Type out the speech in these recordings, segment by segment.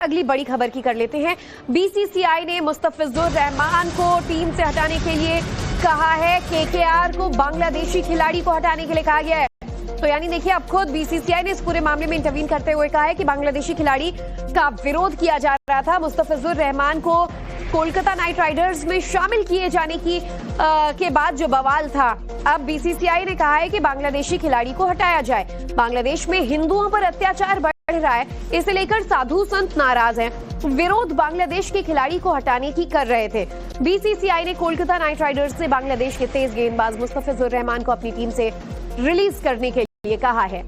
अगली बड़ी खबर की कर लेते हैं। बीसीसीआई ने मुस्तफिजुर रहमान को टीम से हटाने के लिए कहा है। केकेआर को बांग्लादेशी खिलाड़ी को हटाने के लिए कहा गया है। तो यानी देखिए, अब खुद बीसीसीआई ने इस पूरे मामले में इंटरवीन करते हुए कहा है कि बांग्लादेशी खिलाड़ी का विरोध किया जा रहा था। मुस्तफिजुर रहमान को कोलकाता नाइट राइडर्स में शामिल किए जाने के बाद जो बवाल था, अब बीसीसीआई ने कहा है कि बांग्लादेशी खिलाड़ी को हटाया जाए। बांग्लादेश में हिंदुओं पर अत्याचार बढ़ रहा है, इसे लेकर साधु संत नाराज हैं। विरोध बांग्लादेश के खिलाड़ी को हटाने की कर रहे थे। बीसीसीआई ने कोलकाता नाइट राइडर्स से बांग्लादेश के तेज गेंदबाज मुस्तफिजुर रहमान को अपनी टीम से रिलीज करने के लिए कहा है।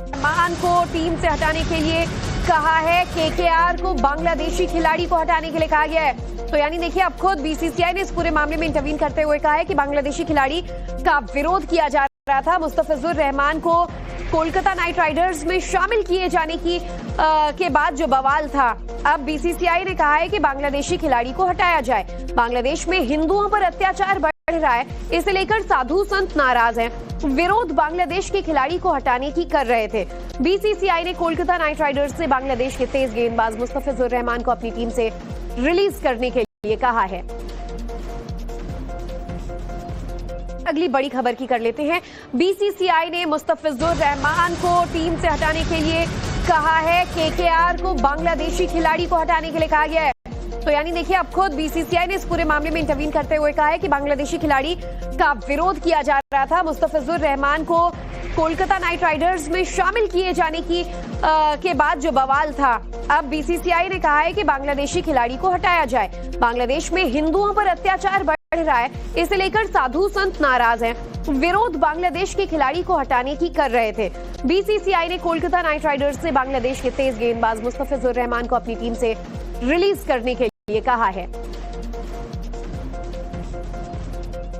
रहमान को टीम से हटाने के लिए कहा है। केकेआर को बांग्लादेशी खिलाड़ी को हटाने के लिए कहा गया है। तो यानी देखिए, अब खुद बीसीसीआई ने इस पूरे मामले में इंटरवीन करते हुए कहा है कि बांग्लादेशी खिलाड़ी का विरोध किया जा रहा था। मुस्तफिजुर रहमान को कोलकाता नाइट राइडर्स में शामिल किए जाने के बाद जो बवाल था, अब बीसीसीआई ने कहा है कि बांग्लादेशी खिलाड़ी को हटाया जाए। बांग्लादेश में हिंदुओं पर अत्याचार बढ़ रहा है, इसे लेकर साधु संत नाराज हैं। विरोध बांग्लादेश के खिलाड़ी को हटाने की कर रहे थे। बीसीसीआई ने कोलकाता नाइट राइडर्स से बांग्लादेश के तेज गेंदबाज मुस्तफिजुर रहमान को अपनी टीम से रिलीज करने के लिए कहा है। अगली बड़ी खबर की कर लेते हैं। बीसीसीआई ने मुस्तफिजुर रहमान को टीम से हटाने के लिए कहा है। केकेआर को बांग्लादेशी खिलाड़ी को हटाने के लिए कहा गया है। तो यानी देखिए, अब खुद बीसीसीआई ने इस पूरे मामले में इंटरवीन करते हुए कहा है कि बांग्लादेशी खिलाड़ी का विरोध किया जा रहा था। मुस्तफिजुर रहमान को कोलकाता नाइट राइडर्स में शामिल किए जाने के बाद जो बवाल था, अब बीसीसीआई ने कहा है कि बांग्लादेशी खिलाड़ी को हटाया जाए। बांग्लादेश में हिंदुओं पर अत्याचार बढ़ रहा है, इसे लेकर साधु संत नाराज हैं। विरोध बांग्लादेश के खिलाड़ी को हटाने की कर रहे थे। बीसीसीआई ने कोलकाता नाइट राइडर्स से बांग्लादेश के तेज गेंदबाज मुस्तफिजुर रहमान को अपनी टीम से रिलीज करने के लिए कहा है।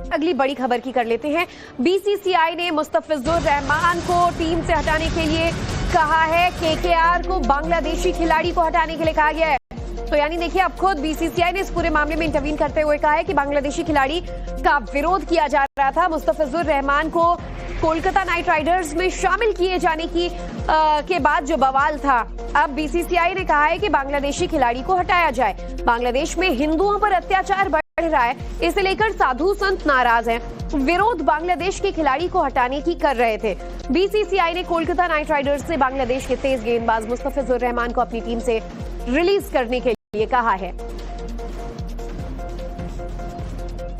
अगली बड़ी खबर की कर लेते हैं। बीसीसीआई ने मुस्तफिजुर रहमान को टीम से हटाने के लिए कहा है। केकेआर को बांग्लादेशी खिलाड़ी को हटाने के लिए कहा गया है। तो यानी देखिए, अब खुद बीसीसीआई ने इस पूरे मामले में इंटरवीन करते हुए कहा है कि बांग्लादेशी खिलाड़ी का विरोध किया जा रहा था। मुस्तफिजुर रहमान को कोलकाता नाइट राइडर्स में शामिल किए जाने के बाद जो बवाल था, अब बीसीसीआई ने कहा है कि बांग्लादेशी खिलाड़ी को हटाया जाए। बांग्लादेश में हिंदुओं पर अत्याचार बढ़ रहा है, इसे लेकर साधु संत नाराज हैं। विरोध बांग्लादेश के खिलाड़ी को हटाने की कर रहे थे। बीसीसीआई ने कोलकाता नाइट राइडर्स से बांग्लादेश के तेज गेंदबाज मुस्तफिजुर रहमान को अपनी टीम से रिलीज करने के लिए कहा है।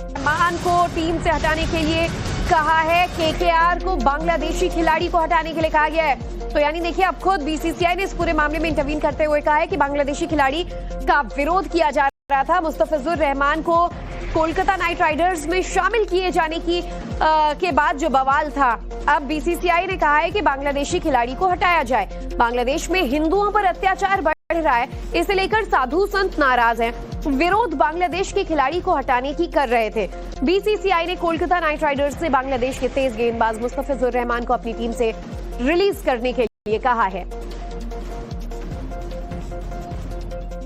रहमान को टीम से हटाने के लिए कहा है। केकेआर को बांग्लादेशी खिलाड़ी को हटाने के लिए कहा गया है। तो यानी देखिए, अब खुद बीसीसीआई ने इस पूरे मामले में इंटरवीन करते हुए कहा है कि बांग्लादेशी खिलाड़ी का विरोध किया जा रहा था। मुस्तफिजुर रहमान को कोलकाता नाइट राइडर्स में शामिल किए जाने के बाद जो बवाल था, अब बीसीसीआई ने कहा है कि बांग्लादेशी खिलाड़ी को हटाया जाए। बांग्लादेश में हिंदुओं पर अत्याचार बढ़ रहा है, इसे लेकर साधु संत नाराज हैं। विरोध बांग्लादेश के खिलाड़ी को हटाने की कर रहे थे। बीसीसीआई ने कोलकाता नाइट राइडर्स से बांग्लादेश के तेज गेंदबाज मुस्तफिजुर रहमान को अपनी टीम से रिलीज करने के लिए कहा है।